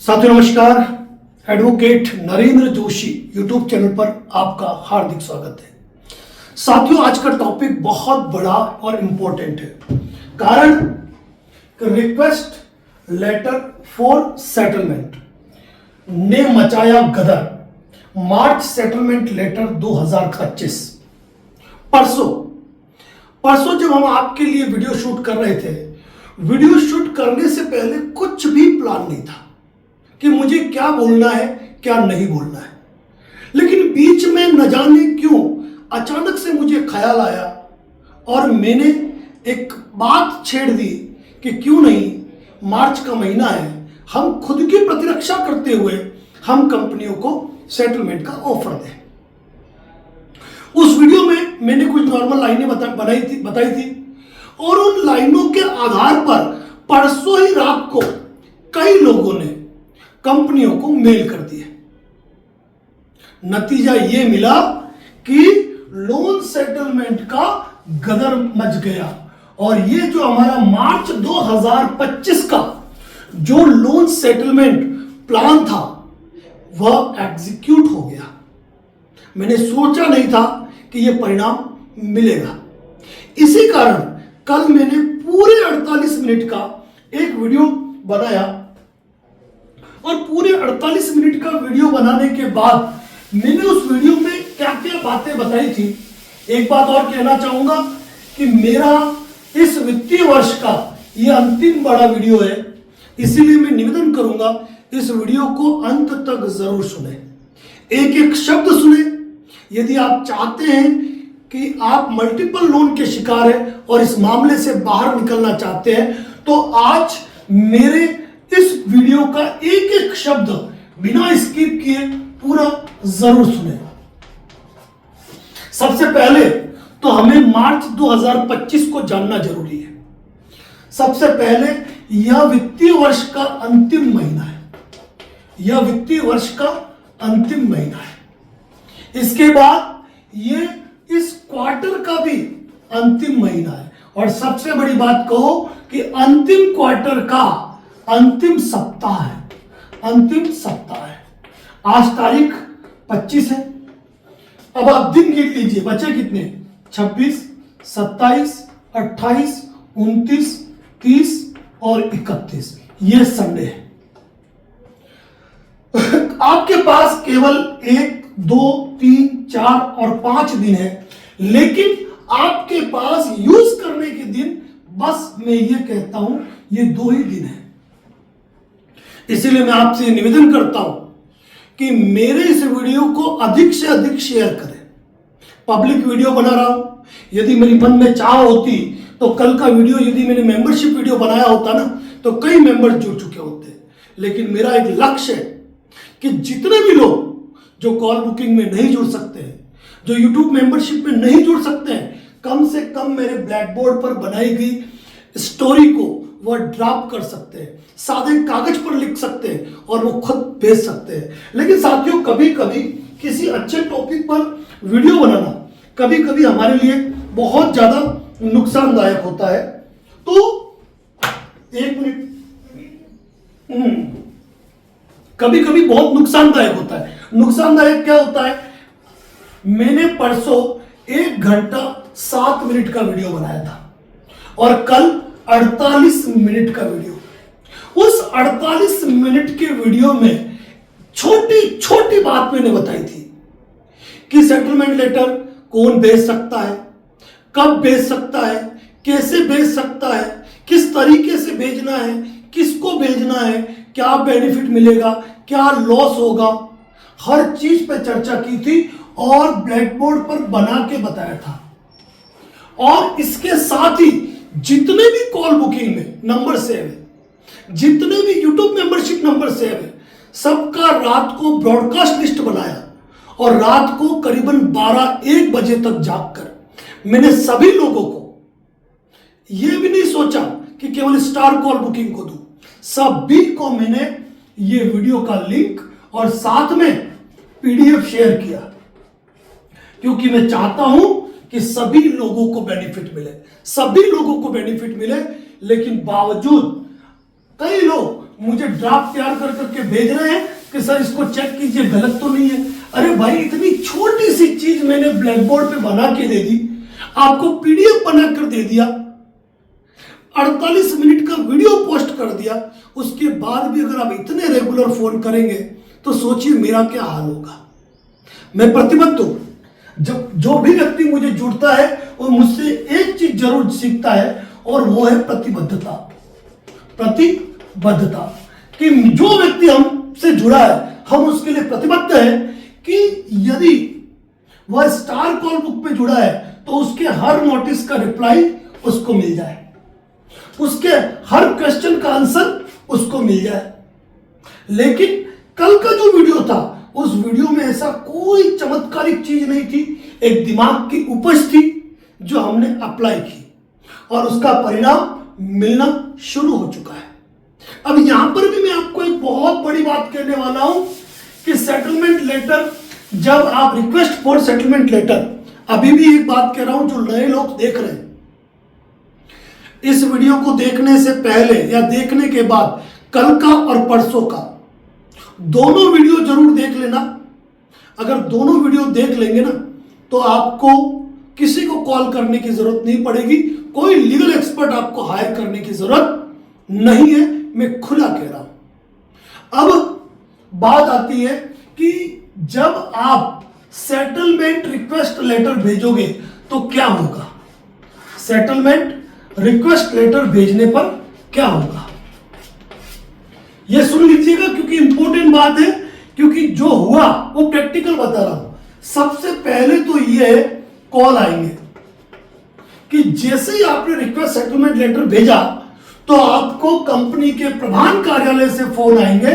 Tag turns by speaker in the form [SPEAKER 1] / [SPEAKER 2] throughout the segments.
[SPEAKER 1] साथियों नमस्कार। Advocate Narendra Joshi YouTube channel पर आपका हार्दिक स्वागत है। साथियों आज का टॉपिक बहुत बड़ा और इंपॉर्टेंट है। कारण रिक्वेस्ट लेटर फॉर सेटलमेंट ने मचाया गदर। मार्च सेटलमेंट लेटर 2025। परसों जब हम आपके लिए वीडियो शूट कर रहे थे, वीडियो शूट करने से पहले कुछ भी प्लान नहीं था कि मुझे क्या बोलना है क्या नहीं बोलना है। लेकिन बीच में न जाने क्यों अचानक से मुझे ख्याल आया और मैंने एक बात छेड़ दी कि क्यों नहीं, मार्च का महीना है, हम खुद की प्रतिरक्षा करते हुए हम कंपनियों को सेटलमेंट का ऑफर दें। उस वीडियो में मैंने कुछ नॉर्मल लाइनें बताई थी और उन लाइनों के आधार पर परसों ही रात को कई लोगों ने कंपनियों को मेल कर दिए। नतीजा यह मिला कि लोन सेटलमेंट का गदर मच गया और ये जो हमारा मार्च 2025 का जो लोन सेटलमेंट प्लान था वह एग्जीक्यूट हो गया। मैंने सोचा नहीं था कि यह परिणाम मिलेगा। इसी कारण कल मैंने पूरे 48 मिनट का एक वीडियो बनाया और पूरे 48 मिनट का वीडियो बनाने के बाद मैंने उस वीडियो में क्या क्या बातें बताई थी। एक बात और कहना चाहूंगा कि मेरा इस वित्तीय वर्ष का यह अंतिम बड़ा वीडियो है, इसीलिए मैं निवेदन करूंगा इस वीडियो को अंत तक जरूर सुने, एक एक शब्द सुने। यदि आप चाहते हैं कि आप मल्टीपल लोन के शिकार हैं और इस मामले से बाहर निकलना चाहते हैं तो आज मेरे इस वीडियो का एक एक शब्द बिना स्किप किए पूरा जरूर सुने। सबसे पहले तो हमें मार्च 2025 को जानना जरूरी है। सबसे पहले यह वित्तीय वर्ष का अंतिम महीना है। यह वित्तीय वर्ष का अंतिम महीना है। इसके बाद यह इस क्वार्टर का भी अंतिम महीना है और सबसे बड़ी बात कहो कि अंतिम क्वार्टर का अंतिम सप्ताह है। अंतिम सप्ताह है। आज तारीख 25 है। अब आप दिन गिन लीजिए, बचे कितने? 26, 27, 28, 29, 30 और 31। ये संडे है। आपके पास केवल 1, 2, 3, 4 और 5 दिन है, लेकिन आपके पास यूज करने के दिन बस मैं ये कहता हूं ये 2 ही दिन है। इसीलिए मैं आपसे निवेदन करता हूं कि मेरे इस वीडियो को अधिक से अधिक शेयर करें। पब्लिक वीडियो बना रहा हूं। यदि मेरी मन में चाह होती तो कल का वीडियो यदि मैंने मेंबरशिप वीडियो बनाया होता ना तो कई मेंबर जुड़ चुके होते। लेकिन मेरा एक लक्ष्य है कि जितने भी लोग जो कॉल बुकिंग में नहीं जुड़ सकते हैं, जो यूट्यूब मेंबरशिप में नहीं जुड़ सकते हैं, कम से कम मेरे ब्लैक बोर्ड पर बनाई गई स्टोरी को वह ड्रॉप कर सकते हैं, सादे कागज पर लिख सकते हैं और वो खुद भेज सकते हैं। लेकिन साथियों कभी कभी किसी अच्छे टॉपिक पर वीडियो बनाना कभी कभी हमारे लिए बहुत ज्यादा नुकसानदायक होता है। तो एक मिनट, कभी कभी बहुत नुकसानदायक होता है। नुकसानदायक क्या होता है? मैंने परसों 1 घंटा 7 मिनट का वीडियो बनाया था और कल 48 मिनट का वीडियो। उस 48 मिनट के वीडियो में छोटी छोटी बात मैंने बताई थी कि सेटलमेंट लेटर कौन भेज सकता है, कब भेज सकता है, कैसे भेज सकता है, किस तरीके से भेजना है, किसको भेजना है, क्या बेनिफिट मिलेगा, क्या लॉस होगा, हर चीज पे चर्चा की थी और ब्लैक बोर्ड पर बना के बताया था। और इसके साथ ही जितने भी कॉल बुकिंग में नंबर सेव है, जितने भी यूट्यूब मेंबरशिप नंबर सेव है, सबका रात को ब्रॉडकास्ट लिस्ट बनाया और रात को करीबन 12-1 बजे तक जागकर मैंने सभी लोगों को यह भी नहीं सोचा कि केवल स्टार कॉल बुकिंग को दूं, सभी को मैंने ये वीडियो का लिंक और साथ में पीडीएफ शेयर किया, क्योंकि मैं चाहता हूं कि सभी लोगों को बेनिफिट मिले, सभी लोगों को बेनिफिट मिले। लेकिन बावजूद कई लोग मुझे ड्राफ्ट तैयार कर करके भेज रहे हैं कि सर इसको चेक कीजिए, गलत तो नहीं है। अरे भाई, इतनी छोटी सी चीज मैंने ब्लैक बोर्ड पे बना के दे दी, आपको पीडीएफ बना कर दे दिया, 48 मिनट का वीडियो पोस्ट कर दिया, उसके बाद भी अगर आप इतने रेगुलर फोन करेंगे तो सोचिए मेरा क्या हाल होगा। मैं प्रतिबद्ध हूं, जब जो भी व्यक्ति मुझे जुड़ता है वो मुझसे एक चीज जरूर सीखता है और वो है प्रतिबद्धता। प्रतिबद्धता कि जो व्यक्ति हमसे जुड़ा है हम उसके लिए प्रतिबद्ध है कि यदि वह स्टार कॉल बुक पे जुड़ा है तो उसके हर नोटिस का रिप्लाई उसको मिल जाए, उसके हर क्वेश्चन का आंसर उसको मिल जाए। लेकिन कल का जो वीडियो था उस वीडियो में ऐसा कोई चमत्कारिक चीज नहीं थी, एक दिमाग की उपज थी जो हमने अप्लाई की और उसका परिणाम मिलना शुरू हो चुका है। अब यहां पर भी मैं आपको एक बहुत बड़ी बात कहने वाला हूं कि सेटलमेंट लेटर, जब आप रिक्वेस्ट फॉर सेटलमेंट लेटर, अभी भी एक बात कह रहा हूं जो नए लोग देख रहे हैं, इस वीडियो को देखने से पहले या देखने के बाद कल का और परसों का दोनों वीडियो जरूर देख लेना। अगर दोनों वीडियो देख लेंगे ना तो आपको किसी को कॉल करने की जरूरत नहीं पड़ेगी, कोई लीगल एक्सपर्ट आपको हायर करने की जरूरत नहीं है, मैं खुला कह रहा हूं। अब बात आती है कि जब आप सेटलमेंट रिक्वेस्ट लेटर भेजोगे तो क्या होगा, सेटलमेंट रिक्वेस्ट लेटर भेजने पर क्या होगा, यह सुन लीजिएगा क्योंकि इंपॉर्टेंट बात है, क्योंकि जो हुआ वो प्रैक्टिकल बता रहा हूं। सबसे पहले तो ये कॉल आएंगे कि जैसे ही आपने रिक्वेस्ट सेटलमेंट लेटर भेजा तो आपको कंपनी के प्रधान कार्यालय से फोन आएंगे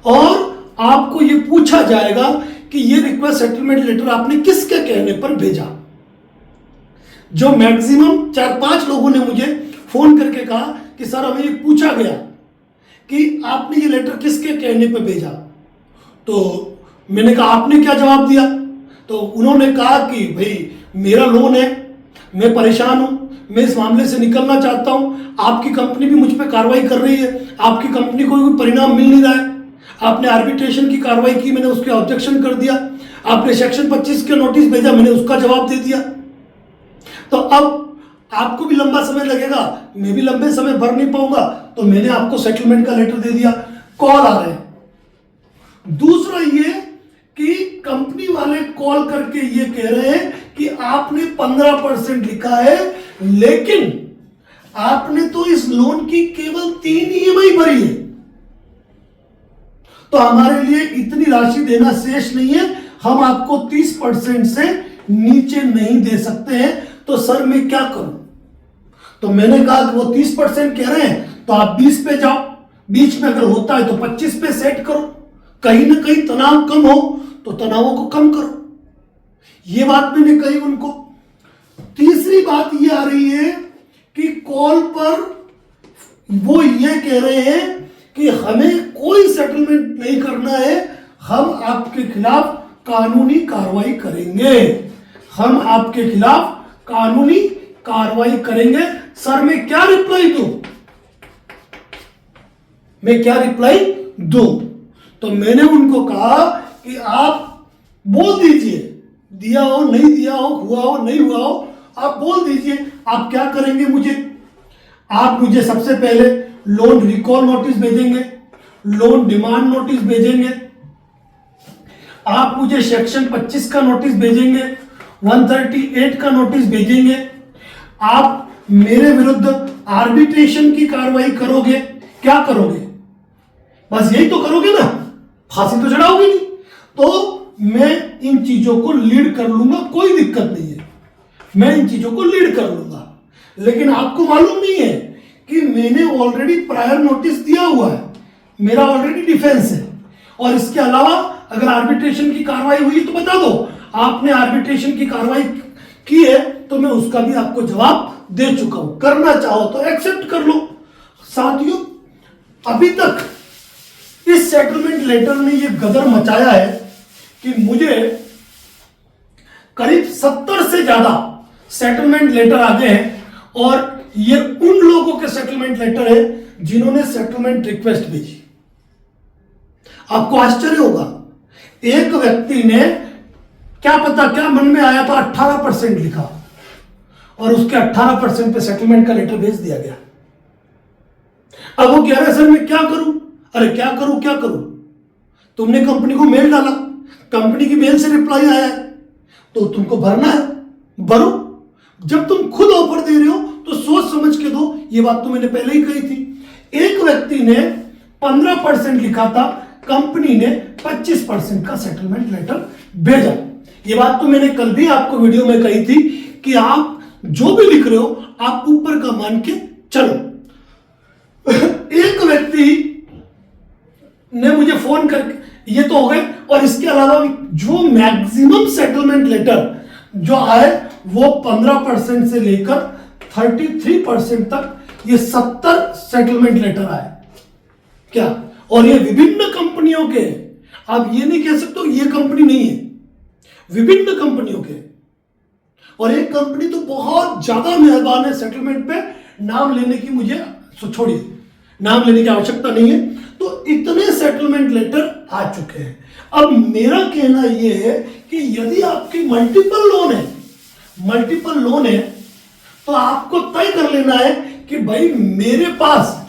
[SPEAKER 1] और आपको ये पूछा जाएगा कि ये रिक्वेस्ट सेटलमेंट लेटर आपने किसके कहने पर भेजा। जो मैक्सिमम 4-5 लोगों ने मुझे फोन करके कहा कि सर हमें ये पूछा गया कि आपने ये लेटर किसके कहने पर भेजा, तो मैंने कहा आपने क्या जवाब दिया, तो उन्होंने कहा कि भाई मेरा लोन है, मैं परेशान हूं, मैं इस मामले से निकलना चाहता हूं, आपकी कंपनी भी मुझ पर कार्रवाई कर रही है, आपकी कंपनी को कोई परिणाम मिल नहीं रहा है, आपने आर्बिट्रेशन की कार्रवाई की, मैंने उसके ऑब्जेक्शन कर दिया, आपने सेक्शन 25 के नोटिस भेजा, मैंने उसका जवाब दे दिया। तो अब आपको भी लंबा समय लगेगा, मैं भी लंबे समय भर नहीं पाऊंगा, तो मैंने आपको सेटलमेंट का लेटर दे दिया। कॉल आ रहे हैं। दूसरा ये कि कंपनी वाले कॉल करके ये कह रहे हैं कि आपने 15% लिखा है, लेकिन आपने तो इस लोन की केवल 3 ईएमआई भरी है, तो हमारे लिए इतनी राशि देना शेष नहीं है, हम आपको 30% से नीचे नहीं दे सकते हैं, तो सर मैं क्या करूं। तो मैंने कहा कि वो 30% कह रहे हैं तो आप 20 पे जाओ, बीच में अगर होता है तो 25 पे सेट करो, कहीं ना कहीं तनाव कम हो तो तनावों को कम करो। ये बात मैंने कही उनको। तीसरी बात ये आ रही है कि कॉल पर वो ये कह रहे हैं कि हमें कोई सेटलमेंट नहीं करना है, हम आपके खिलाफ कानूनी कार्रवाई करेंगे, हम आपके खिलाफ कानूनी कार्रवाई करेंगे। सर मैं क्या रिप्लाई दूं, मैं क्या रिप्लाई दूं। तो मैंने उनको कहा कि आप बोल दीजिए, दिया हो नहीं दिया हो, हुआ हो नहीं हुआ हो, आप बोल दीजिए आप क्या करेंगे। आप मुझे सबसे पहले लोन रिकॉल नोटिस भेजेंगे, लोन डिमांड नोटिस भेजेंगे, आप मुझे सेक्शन 25 का नोटिस भेजेंगे, 138 का नोटिस भेजेंगे, आप मेरे विरुद्ध आर्बिट्रेशन की कार्रवाई करोगे। क्या करोगे, बस यही तो करोगे ना, फांसी तो चढ़ाओगे नहीं। तो मैं इन चीजों को लीड कर लूंगा, कोई दिक्कत नहीं है, मैं इन चीजों को लीड कर लूंगा। लेकिन आपको मालूम नहीं है कि मैंने ऑलरेडी प्रायर नोटिस दिया हुआ है, मेरा ऑलरेडी डिफेंस है, और इसके अलावा अगर आर्बिट्रेशन की कार्रवाई हुई तो बता दो, आपने आर्बिट्रेशन की कार्रवाई की है तो मैं उसका भी आपको जवाब दे चुका हूं, करना चाहो तो एक्सेप्ट कर लो। साथियों, अभी तक इस सेटलमेंट लेटर ने ये गदर मचाया है कि मुझे करीब 70 से ज्यादा सेटलमेंट लेटर आ गए हैं, और ये उन लोगों के सेटलमेंट लेटर है जिन्होंने सेटलमेंट रिक्वेस्ट भेजी। आपको आश्चर्य होगा, एक व्यक्ति ने क्या पता क्या मन में आया था 18% लिखा और उसके 18% पे सेटलमेंट का लेटर भेज दिया गया। अब वो कह रहे सर मैं क्या करूं, अरे क्या करूं, तुमने कंपनी को मेल डाला, कंपनी की मेल से रिप्लाई आया है तो तुमको भरना है, भरो। जब तुम खुद ऑफर दे रहे हो तो सोच समझ के दो। ये बात तो मैंने पहले ही कही थी। एक व्यक्ति ने 15% लिखा था, कंपनी ने 25% का सेटलमेंट लेटर भेजा। ये बात तो मैंने कल भी आपको वीडियो में कही थी कि आप जो भी लिख रहे हो आप ऊपर का मान के चलो। एक व्यक्ति ने मुझे फोन करके, ये तो हो गए, और इसके अलावा जो मैक्सिमम सेटलमेंट लेटर जो आए वो 15% से लेकर 33% तक, ये 70 सेटलमेंट लेटर आए क्या, और ये विभिन्न कंपनियों के। आप ये नहीं कह सकते ये कंपनी नहीं है, विभिन्न कंपनियों के। और एक कंपनी तो बहुत ज्यादा मेहरबान है सेटलमेंट पे, नाम लेने की मुझे छोड़िए, नाम लेने की आवश्यकता नहीं है। तो इतने सेटलमेंट लेटर आ चुके हैं। अब मेरा कहना यह है कि यदि आपकी मल्टीपल लोन है तो आपको तय कर लेना है कि भाई मेरे पास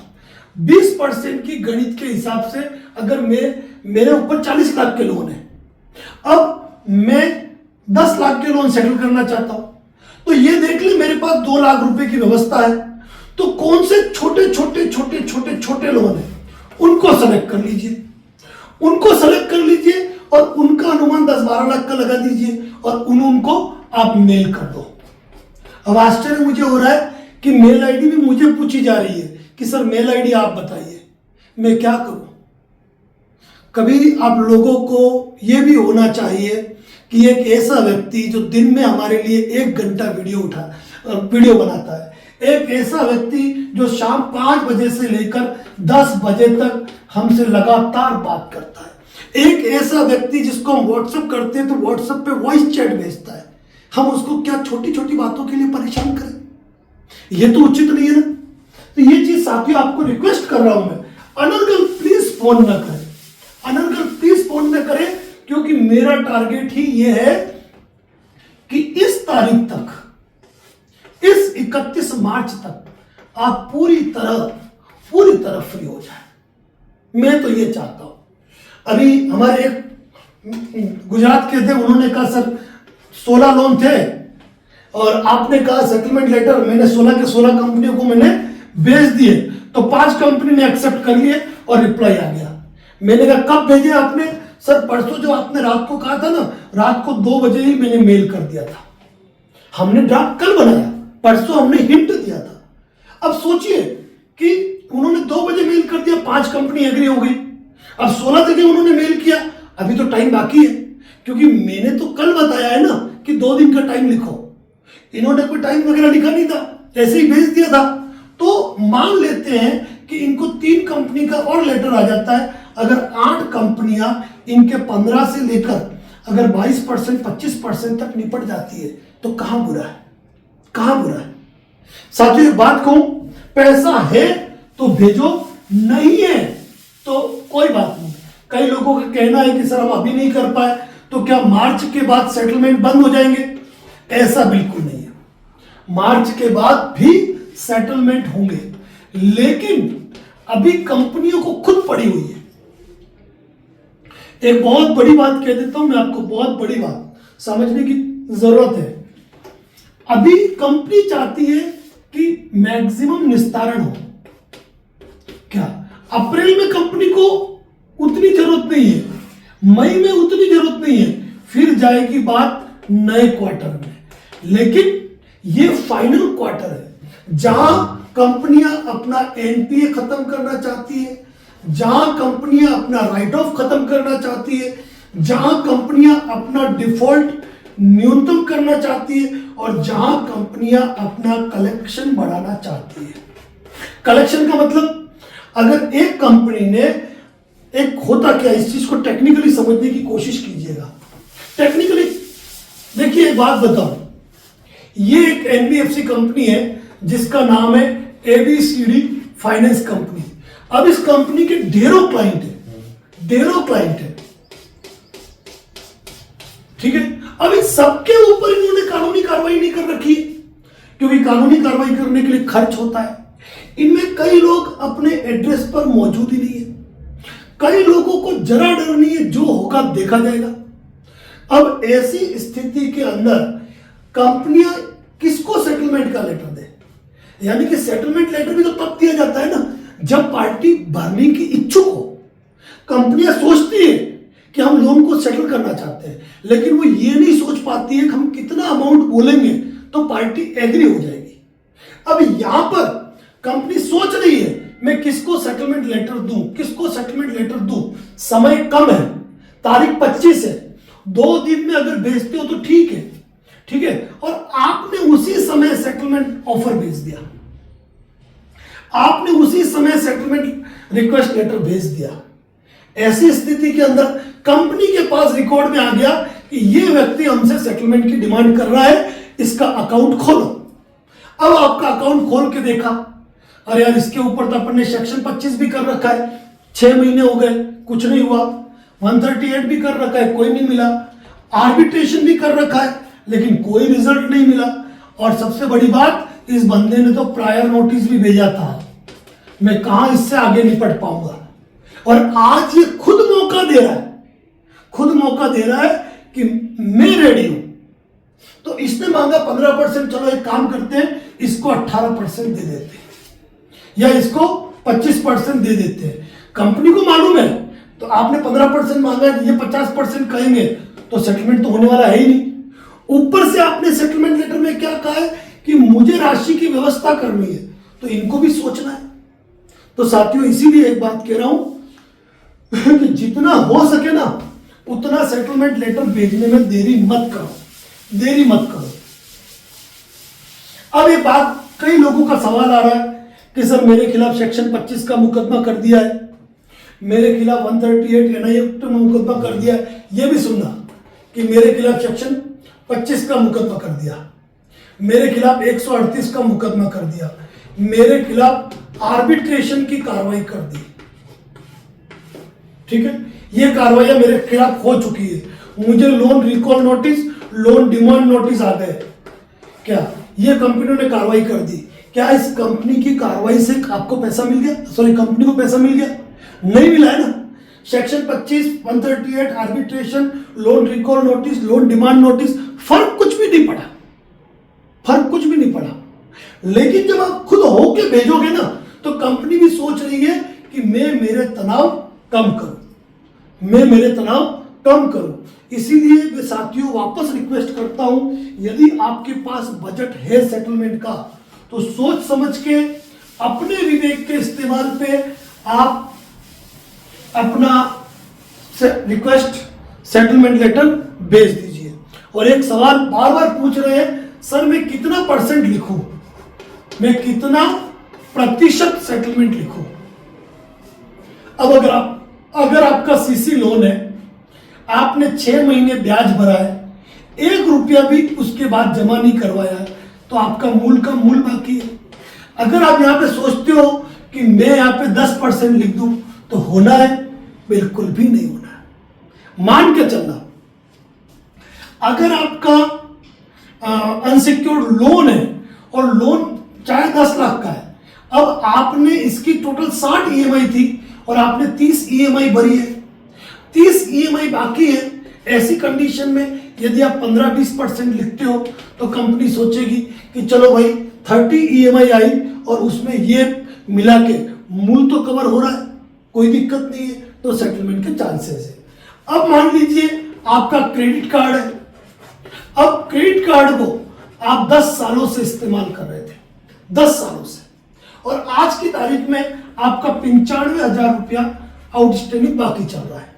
[SPEAKER 1] 20% की गणित के हिसाब से, अगर मेरे ऊपर 40 लाख के लोन है, अब मैं 10 लाख के लोन सेटल करना चाहता हूं, तो ये देख ले मेरे पास 2 लाख रुपए की व्यवस्था है। तो कौन से छोटे लोन है उनको सेलेक्ट कर लीजिए, और उनका अनुमान 10-12 लाख का लगा दीजिए और उनको आप मेल कर दो। अब आश्चर्य मुझे हो रहा है कि मेल आईडी भी मुझे पूछी जा रही है कि सर मेल आईडी आप बताइए, मैं क्या करूं। कभी आप लोगों को यह भी होना चाहिए कि एक ऐसा व्यक्ति जो दिन में हमारे लिए 1 घंटा वीडियो बनाता है, एक ऐसा व्यक्ति जो शाम 5 बजे से लेकर 10 बजे तक हमसे लगातार बात करता है, एक ऐसा व्यक्ति जिसको हम व्हाट्सएप करते हैं तो व्हाट्सएप पे वॉइस चैट भेजता है, हम उसको क्या छोटी छोटी बातों के लिए परेशान करें? ये तो उचित नहीं है ना। तो ये चीज साथियों आपको रिक्वेस्ट कर रहा हूं मैं, अनर्गल प्लीज फोन न करें, क्योंकि मेरा टारगेट ही ये है कि इस तारीख तक, इस 31 मार्च तक आप पूरी तरह फ्री हो जाए। मैं तो ये चाहता हूं। अभी हमारे एक गुजरात के थे, उन्होंने कहा सर 16 लोन थे और आपने कहा सेटलमेंट लेटर, मैंने 16 के 16 कंपनियों को मैंने भेज दिए, तो 5 कंपनी ने एक्सेप्ट कर लिए और रिप्लाई आ गया। मैंने कहा कब भेजे आपने? सर परसों जो आपने रात को कहा था ना, रात को 2 बजे ही मैंने मेल कर दिया था। हमने ड्राफ्ट कल बनाया, परसों हमने हिंट दिया था। अब सोचिए कि उन्होंने 2 बजे मेल कर दिया, 5 कंपनी एग्री हो गई, अब 16 जगह उन्होंने मेल किया, अभी तो टाइम बाकी है, क्योंकि मैंने तो कल बताया है ना कि 2 दिन का टाइम लिखो। इन्होंने कोई टाइम वगैरह लिखा नहीं था, ऐसे ही भेज दिया था। तो मान लेते हैं कि इनको 3 कंपनी का और लेटर आ जाता है। अगर 8 कंपनियां इनके 15 से लेकर अगर 22% 25% तक निपट जाती है तो कहां बुरा है? साथियों एक बात कहूं, पैसा है तो भेजो, नहीं है तो कोई बात नहीं। कई लोगों का कहना है कि सर हम अभी नहीं कर पाए तो क्या मार्च के बाद सेटलमेंट बंद हो जाएंगे? ऐसा बिल्कुल नहीं है, मार्च के बाद भी सेटलमेंट होंगे, लेकिन अभी कंपनियों को खुद पड़ी हुई है। एक बहुत बड़ी बात कह देता हूं मैं आपको, बहुत बड़ी बात समझने की जरूरत है। अभी कंपनी चाहती है कि मैक्सिमम निस्तारण हो। क्या अप्रैल में कंपनी को उतनी जरूरत नहीं है, मई में उतनी जरूरत नहीं है, फिर जाएगी बात नए क्वार्टर में। लेकिन ये फाइनल क्वार्टर है जहां कंपनियां अपना एनपीए खत्म करना चाहती है, जहां कंपनियां अपना राइट ऑफ खत्म करना चाहती है, जहां कंपनियां अपना डिफॉल्ट न्यूनतम करना चाहती है, और जहां कंपनियां अपना कलेक्शन बढ़ाना चाहती है। कलेक्शन का मतलब, अगर एक कंपनी ने, एक होता क्या, इस चीज को टेक्निकली समझने की कोशिश कीजिएगा। टेक्निकली देखिए, एक बात बताओ, ये एक एनबीएफसी कंपनी है जिसका नाम है ABCD फाइनेंस कंपनी। अब इस कंपनी के ढेरों क्लाइंट है, ठीक है। अब इन सबके ऊपर इन्होंने कानूनी कार्रवाई नहीं कर रखी है, क्योंकि कानूनी कार्रवाई करने के लिए खर्च होता है। इनमें कई लोग अपने एड्रेस पर मौजूद ही नहीं है, कई लोगों को जरा डर नहीं है, जो होगा देखा जाएगा। अब ऐसी स्थिति के अंदर कंपनियां किसको सेटलमेंट का लेटर दे? यानी कि सेटलमेंट लेटर भी तो तब दिया जाता है ना जब पार्टी भरने की इच्छुक हो। कंपनियां सोचती है कि हम लोन को सेटल करना चाहते हैं, लेकिन वो ये नहीं सोच पाती है कि हम कितना अमाउंट बोलेंगे तो पार्टी एग्री हो जाएगी। अब यहां पर कंपनी सोच रही है मैं किसको सेटलमेंट लेटर दूं, समय कम है, तारीख 25 है, 2 दिन में अगर भेजते हो तो ठीक है। और आपने उसी समय सेटलमेंट ऑफर भेज दिया, आपने उसी समय सेटलमेंट रिक्वेस्ट लेटर भेज दिया। ऐसी स्थिति के अंदर कंपनी के पास रिकॉर्ड में आ गया कि ये व्यक्ति हमसे सेटलमेंट की डिमांड कर रहा है, इसका अकाउंट खोलो। अब आपका अकाउंट खोल के देखा, अरे यार इसके ऊपर तो अपन ने सेक्शन 25 भी कर रखा है, 6 महीने हो गए कुछ नहीं हुआ, 138 भी कर रखा है, कोई नहीं मिला, आर्बिट्रेशन भी कर रखा है लेकिन कोई रिजल्ट नहीं मिला, और सबसे बड़ी बात इस बंदे ने तो प्रायर नोटिस भी भेजा था, मैं कहां इससे आगे निपट पाऊंगा। और आज ये खुद मौका दे रहा है कि मैं रेडी हूं। तो इसने मांगा 15%, चलो एक काम करते हैं इसको 18% दे देते हैं या इसको 25% दे देते हैं। कंपनी को मालूम है तो आपने 15% मांगा है, ये 50% कहेंगे तो सेटलमेंट तो होने वाला है ही नहीं। ऊपर से आपने सेटलमेंट लेटर में क्या कहा है कि मुझे राशि की व्यवस्था करनी है, तो इनको भी सोचना है। तो साथियों इसीलिए एक बात कह रहा हूं कि जितना हो सके ना उतना सेटलमेंट लेटर भेजने में देरी मत करो। अब एक बात, कई लोगों का सवाल आ रहा है कि सर मेरे खिलाफ सेक्शन 25 का मुकदमा कर दिया है, मेरे खिलाफ 138 एनआई एक्ट में मुकदमा कर दिया है। यह भी सुनना कि मेरे खिलाफ सेक्शन 25 का मुकदमा कर दिया, मेरे खिलाफ 138 का मुकदमा कर दिया, मेरे खिलाफ आर्बिट्रेशन की कार्रवाई कर दी, ठीक है, ये कार्रवाई मेरे खिलाफ हो चुकी है, मुझे loan recall notice, loan demand notice आ गए, क्या ये कंपनियों ने कार्रवाई कर दी, क्या इस कंपनी की कार्रवाई से आपको पैसा मिल गया? सॉरी, कंपनी को पैसा मिल गया? नहीं मिला है ना। Section 25, 138, arbitration, loan recall notice, loan demand notice, फर्क कुछ भी नहीं पड़ा। लेकिन जब आप खुद होके भेजोगे ना तो कंपनी भी सोच रही है कि मैं मेरे तनाव कम करूं। इसीलिए मैं साथियों वापस रिक्वेस्ट करता हूं, यदि आपके पास बजट है सेटलमेंट का तो सोच समझ के अपने विवेक के इस्तेमाल पे आप अपना रिक्वेस्ट सेटलमेंट लेटर भेज दीजिए। और एक सवाल बार बार पूछ रहे हैं, सर मैं कितना % लिखूं, मैं कितना प्रतिशत सेटलमेंट लिखूं? अब अगर आपका सीसी लोन है, आपने 6 महीने ब्याज भरा है, 1 रुपया भी उसके बाद जमा नहीं करवाया है, तो आपका मूल का मूल बाकी है। अगर आप यहां पे सोचते हो कि मैं यहां पे 10% लिख दूं तो होना है, बिल्कुल भी नहीं होना है। मान के चलना, अगर आपका अनसिक्योर्ड लोन है और लोन चाहे 10 लाख का है, अब आपने इसकी टोटल 60 EMI थी और आपने 30 EMI भरी है, 30 EMI बाकी है। ऐसी कंडीशन में यदि आप 15-20% लिखते हो तो कंपनी सोचेगी कि चलो भाई 30 EMI आई और उसमें ये मिला के मूल तो कवर हो रहा है, कोई दिक्कत नहीं है, तो सेटलमेंट के चांसेस है। अब मान लीजिए आपका क्रेडिट कार्ड है, अब क्रेडिट कार्ड को आप 10 सालों से इस्तेमाल कर रहे थे, 10 सालों से, और आज की तारीख में आपका 95,000 रुपया आउटस्टैंडिंग बाकी चल रहा है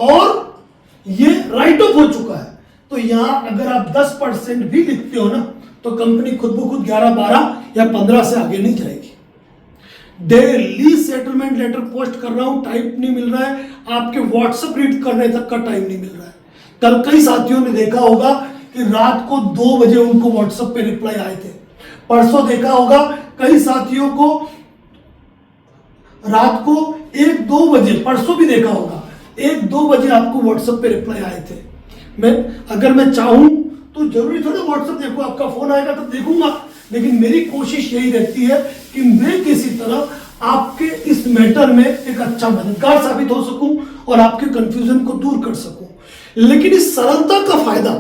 [SPEAKER 1] और ये राइट ऑफ हो चुका है। तो यहां अगर आप 10% भी लिखते हो ना तो कंपनी खुद ब खुद 11, 12 या 15 से आगे नहीं जाएगी। डेली सेटलमेंट लेटर पोस्ट कर रहा हूं, टाइम नहीं मिल रहा है, आपके व्हाट्सएप रीड करने तक का टाइम नहीं मिल रहा है। कल कई साथियों ने देखा होगा कि रात को 2 बजे उनको व्हाट्सएप पे रिप्लाई आए थे। परसों देखा होगा कई साथियों को रात को 1-2 बजे, परसों भी देखा होगा, 1-2 बजे आपको व्हाट्सएप पे रिप्लाई आए थे। अगर मैं चाहूं तो जरूरी थोड़ा व्हाट्सएप देखो, आपका फोन आएगा तो देखूंगा, लेकिन मेरी कोशिश यही रहती है कि मैं किसी तरह आपके इस मैटर में एक अच्छा मददगार साबित हो सकूं और आपके कंफ्यूजन को दूर कर सकूं। लेकिन इस सरलता का फायदा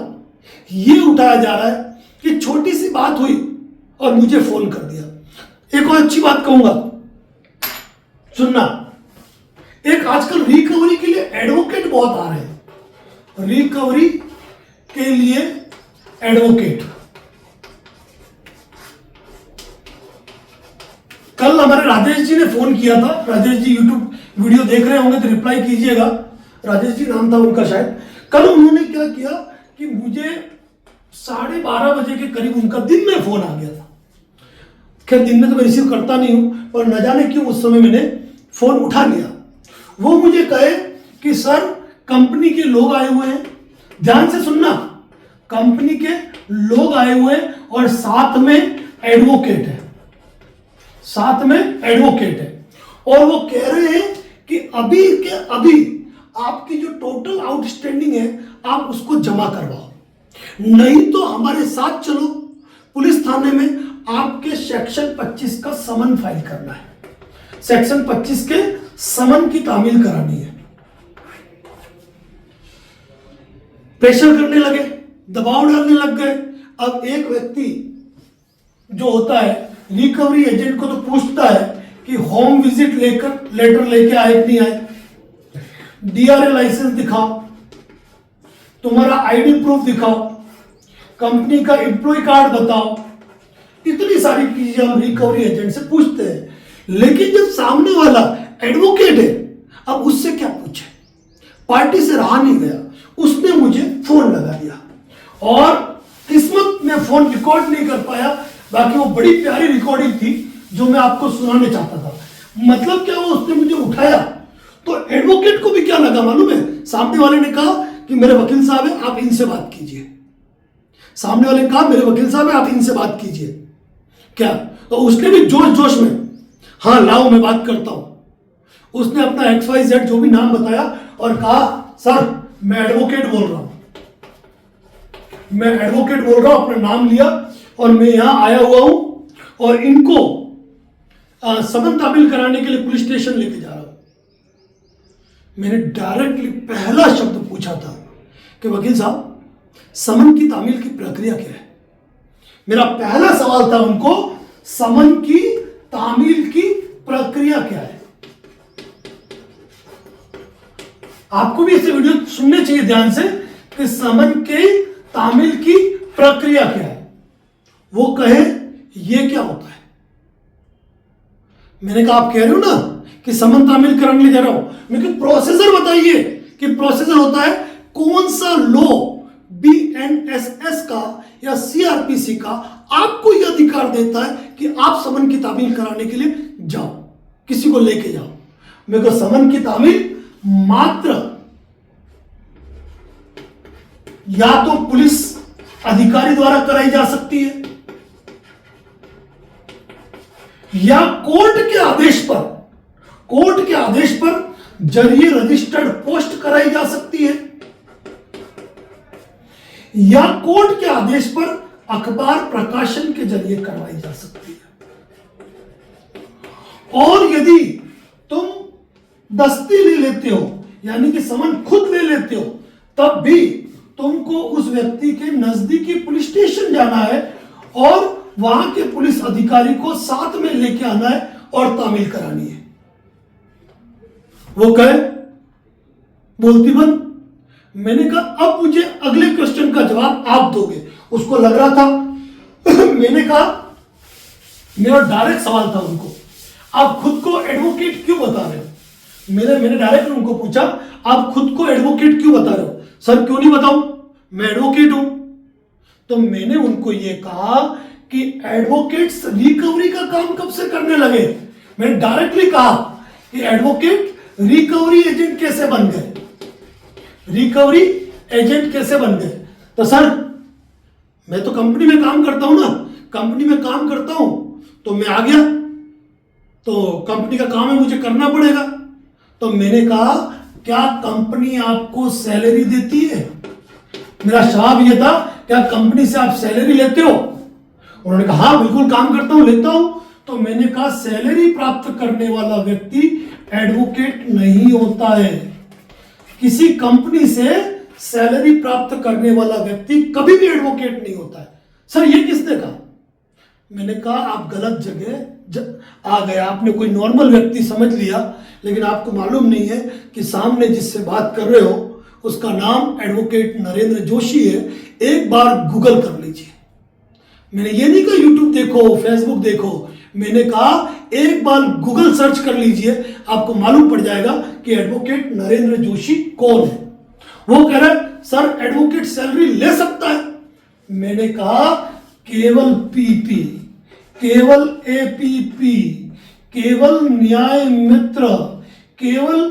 [SPEAKER 1] ये उठाया जा रहा है कि छोटी सी बात हुई और मुझे फोन कर दिया। एक और अच्छी बात कहूंगा, सुनना, एक आजकल रिकवरी के लिए एडवोकेट बहुत आ रहे हैं। रिकवरी के लिए एडवोकेट, कल हमारे राजेश जी ने फोन किया था। राजेश जी यूट्यूब वीडियो देख रहे होंगे तो रिप्लाई कीजिएगा, राजेश जी नाम था उनका शायद। कल उन्होंने क्या किया कि मुझे 12:30 बजे के करीब उनका दिन में फोन आ गया था। खैर दिन में तो मैं रिसीव करता नहीं हूं, पर न जाने क्यों उस समय मैंने फोन उठा लिया। वो मुझे कहे कि सर कंपनी के लोग आए हुए हैं, ध्यान से सुनना, कंपनी के लोग आए हुए हैं और साथ में एडवोकेट है, साथ में एडवोकेट है, और वो कह रहे हैं कि अभी के अभी आपकी जो टोटल आउटस्टैंडिंग है आप उसको जमा करवाओ, नहीं तो हमारे साथ चलो पुलिस थाने में, आपके सेक्शन 25 का समन फाइल करना है, सेक्शन 25 के समन की तामील करानी है। प्रेशर करने लगे, दबाव डालने लग गए। अब एक व्यक्ति जो होता है रिकवरी एजेंट को तो पूछता है कि होम विजिट लेटर लेके आए कि नहीं आए, डीआरए लाइसेंस दिखाओ, तुम्हारा आईडी प्रूफ दिखाओ, कंपनी का एम्प्लॉय कार्ड बताओ, इतनी सारी चीजें हम रिकवरी एजेंट से पूछते हैं। लेकिन जब सामने वाला एडवोकेट है, अब उससे क्या पूछे, पार्टी से रहा नहीं गया, उसने मुझे फोन लगा दिया और किस्मत में फोन रिकॉर्ड नहीं कर पाया, बाकी वो बड़ी प्यारी रिकॉर्डिंग थी जो मैं आपको सुनाने चाहता था। मतलब क्या हुआ, उसने मुझे उठाया तो एडवोकेट को भी क्या लगा मालूम है, सामने वाले ने कहा कि मेरे वकील साहब है आप इनसे बात कीजिए, सामने वाले ने कहा मेरे वकील साहब है आप इनसे बात कीजिए, क्या, तो उसने भी जोश जोश में हाँ लाओ मैं बात करता हूं। उसने अपना XYZ जो भी नाम बताया और कहा सर मैं एडवोकेट बोल रहा हूं, मैं एडवोकेट बोल रहा हूं, अपना नाम लिया और मैं यहां आया हुआ हूं और इनको समन तामील कराने के लिए पुलिस स्टेशन लेके जा रहा हूं। मैंने डायरेक्टली पहला शब्द पूछा था कि वकील साहब समन की तामील की प्रक्रिया क्या है। मेरा पहला सवाल था उनको, समन की तामील की प्रक्रिया क्या है। आपको भी इसे वीडियो सुनने चाहिए ध्यान से कि समन के तामील की प्रक्रिया क्या है। वो कहे ये क्या होता है। मैंने कहा आप कह रहे हो ना कि समन तामील कराने जा रहा हूं, मैं प्रोसीजर बताइए कि प्रोसीजर होता है कौन सा लॉ BNSS का या CRPC का आपको यह अधिकार देता है कि आप समन की तामील कराने के लिए जाओ, किसी को लेके जाओ। मेरे को समन की तामील मात्र या तो पुलिस अधिकारी द्वारा कराई जा सकती है या कोर्ट के आदेश पर जरिए रजिस्टर्ड पोस्ट कराई जा सकती है या कोर्ट के आदेश पर अखबार प्रकाशन के जरिए करवाई जा सकती है। और यदि तुम दस्ती ले लेते हो यानी कि समन खुद ले लेते हो, तब भी तुमको उस व्यक्ति के नजदीकी पुलिस स्टेशन जाना है और वहां के पुलिस अधिकारी को साथ में लेके आना है और तामील करानी है। वो कहे बोलती बंद। मैंने कहा अब मुझे अगले क्वेश्चन का जवाब आप दोगे। उसको लग रहा था मैंने कहा, मेरा डायरेक्ट सवाल था उनको, आप खुद को एडवोकेट क्यों बता रहे हो। मैंने डायरेक्ट उनको पूछा आप खुद को एडवोकेट क्यों बता रहे हो। सर क्यों नहीं बताऊं, मैं एडवोकेट हूं। तो मैंने उनको यह कहा कि एडवोकेट्स रिकवरी का काम कब से करने लगे। मैंने डायरेक्टली कहा कि एडवोकेट रिकवरी एजेंट कैसे बन गए, रिकवरी एजेंट कैसे बन गए। तो सर मैं तो कंपनी में काम करता हूं ना, कंपनी में काम करता हूं तो मैं आ गया। तो कंपनी का काम है, मुझे करना पड़ेगा। तो मैंने कहा क्या कंपनी आपको सैलरी देती है? मेरा जवाब ये था, क्या कंपनी से आप सैलरी लेते हो? उन्होंने कहा हाँ बिल्कुल काम करता हूं, लेता हूं। तो मैंने कहा सैलरी प्राप्त करने वाला व्यक्ति एडवोकेट नहीं होता है। किसी कंपनी से सैलरी प्राप्त करने वाला व्यक्ति कभी भी एडवोकेट नहीं होता है। सर ये किसने कहा? मैंने कहा आप गलत जगह आ गए, आपने कोई नॉर्मल व्यक्ति समझ लिया, लेकिन आपको मालूम नहीं है कि सामने जिससे बात कर रहे हो उसका नाम एडवोकेट नरेंद्र जोशी है। एक बार गूगल कर लीजिए। मैंने ये नहीं कहा यूट्यूब देखो, फेसबुक देखो, मैंने कहा एक बार गूगल सर्च कर लीजिए, आपको मालूम पड़ जाएगा कि एडवोकेट नरेंद्र जोशी कौन है। वो कह रहा है सर एडवोकेट सैलरी ले सकता है। मैंने कहा केवल पीपी, केवल एपीपी, केवल न्याय मित्र, केवल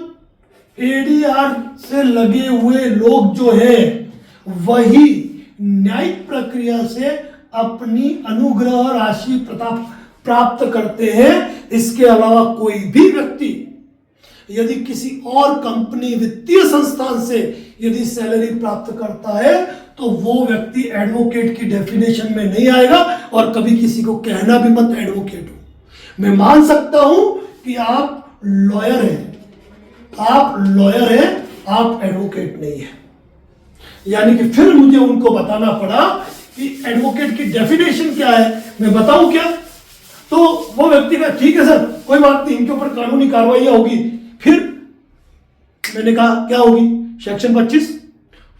[SPEAKER 1] एडीआर से लगे हुए लोग जो है वही न्यायिक प्रक्रिया से अपनी अनुग्रह राशि प्राप्त करते हैं। इसके अलावा कोई भी व्यक्ति यदि किसी और कंपनी, वित्तीय संस्थान से यदि सैलरी प्राप्त करता है तो वो व्यक्ति एडवोकेट की डेफिनेशन में नहीं आएगा। और कभी किसी को कहना भी मत एडवोकेट हो। मैं मान सकता हूं कि आप लॉयर हैं, आप लॉयर हैं, आप एडवोकेट नहीं है। यानी कि फिर मुझे उनको बताना पड़ा कि एडवोकेट की डेफिनेशन क्या है। मैं बताऊं क्या? तो वो व्यक्ति का ठीक है सर कोई बात नहीं, इनके ऊपर कानूनी कार्रवाई होगी। फिर मैंने कहा क्या होगी? Section 25,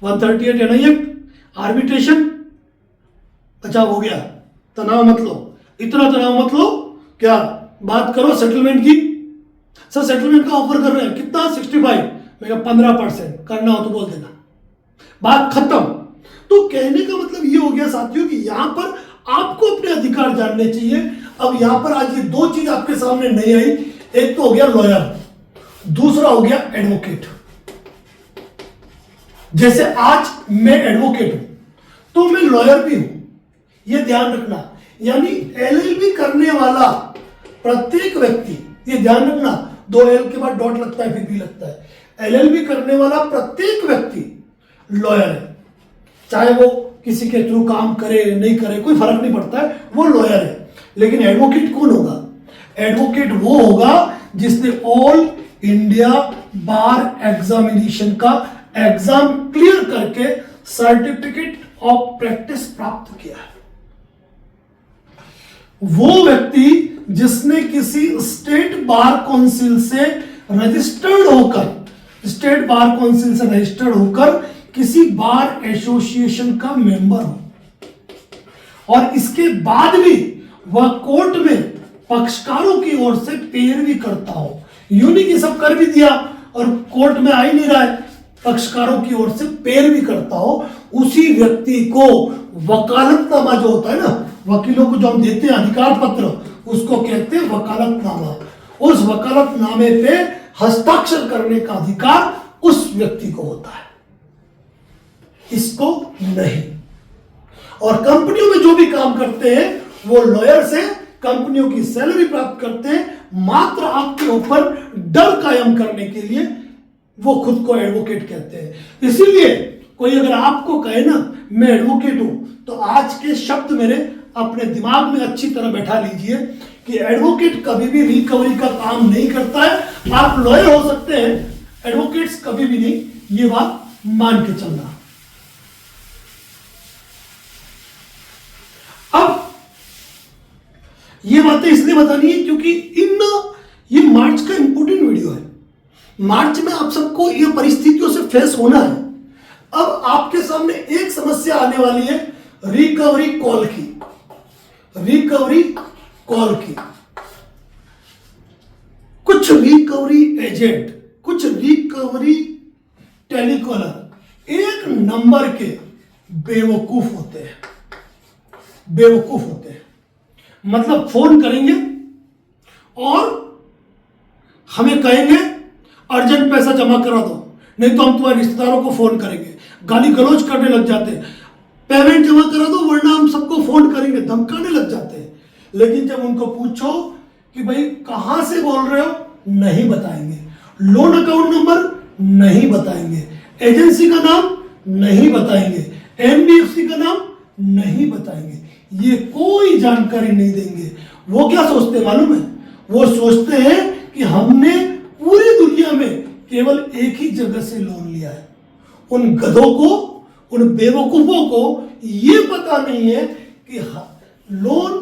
[SPEAKER 1] 138 NI act, arbitration. अच्छा हो गया, तनाव मत लो, इतना तनाव मत लो, क्या बात करो सेटलमेंट की। सर सेटलमेंट का ऑफर कर रहे हैं, कितना? 65। मैं कहा 15% करना हो तो बोल देना, बात खत्म। तो कहने का मतलब ये हो गया साथियों कि यहां पर आपको अपने अधिकार जानने चाहिए। अब यहां पर आज ये दो चीज आपके सामने नहीं आई। एक तो हो गया लॉयर, दूसरा हो गया एडवोकेट। जैसे आज मैं एडवोकेट हूं तो मैं लॉयर भी हूं, यह ध्यान रखना। यानी एलएलबी करने वाला प्रत्येक व्यक्ति, ये ध्यान रखना, 2 एल के बाद डॉट लगता है फिर भी लगता है। एलएलबी करने वाला प्रत्येक व्यक्ति लॉयर है। चाहे वो किसी के थ्रू काम करे नहीं करे कोई फर्क नहीं पड़ता है, वो लॉयर है। लेकिन एडवोकेट कौन होगा? एडवोकेट वो होगा जिसने ऑल इंडिया बार एग्जामिनेशन का एग्जाम क्लियर करके सर्टिफिकेट ऑफ प्रैक्टिस प्राप्त किया है। वो व्यक्ति जिसने किसी स्टेट बार काउंसिल से रजिस्टर्ड होकर, स्टेट बार काउंसिल से रजिस्टर्ड होकर किसी बार एसोसिएशन का मेंबर हो और इसके बाद भी वह कोर्ट में पक्षकारों की ओर से पैरवी करता हो। यूं नहीं कि सब कर भी दिया और कोर्ट में आ ही नहीं रहा है, पक्षकारों की ओर से पैरवी करता हो, उसी व्यक्ति को वकालतनामा जो होता है ना, वकीलों को जो हम देते हैं अधिकार पत्र, उसको कहते हैं वकालतनामा। उस वकालतनामे पे हस्ताक्षर करने का अधिकार उस व्यक्ति को होता है, इसको नहीं। और कंपनियों में जो भी काम करते हैं वो लॉयर से कंपनियों की सैलरी प्राप्त करते हैं, मात्र आपके ऊपर डर कायम करने के लिए वो खुद को एडवोकेट कहते हैं। इसीलिए कोई अगर आपको कहे ना मैं एडवोकेट हूं, तो आज के शब्द मेरे अपने दिमाग में अच्छी तरह बैठा लीजिए कि एडवोकेट कभी भी रिकवरी का काम नहीं करता है। आप लॉयर हो सकते हैं, एडवोकेट्स कभी भी नहीं, ये बात मान के चलना। अब ये बातें इसलिए बतानी है क्योंकि ये मार्च का इंपोर्टेंट वीडियो है। मार्च में आप सबको ये परिस्थितियों से फेस होना है। अब आपके सामने एक समस्या आने वाली है रिकवरी कॉल की, रिकवरी कॉल की। कुछ रिकवरी एजेंट, कुछ रिकवरी टेलीकॉलर एक नंबर के बेवकूफ होते हैं, बेवकूफ होते हैं। मतलब फोन करेंगे और हमें कहेंगे अर्जेंट पैसा जमा करा दो, नहीं तो हम तुम्हारे रिश्तेदारों को फोन करेंगे, गाली गलौज करने लग जाते हैं, पेमेंट जमा करा दो वरना हम सबको फोन करेंगे, धमकाने लग जाते हैं। लेकिन जब उनको पूछो कि भाई कहां से बोल रहे हो, नहीं बताएंगे। लोन अकाउंट नंबर नहीं बताएंगे, एजेंसी का नाम नहीं बताएंगे, एनबीएफसी का नाम नहीं बताएंगे, ये कोई जानकारी नहीं देंगे। वो क्या सोचते हैं मालूम है? वो सोचते हैं कि हमने पूरी दुनिया में केवल एक ही जगह से लोन लिया है। उन गधों को, उन बेवकूफों को ये पता नहीं है कि लोन,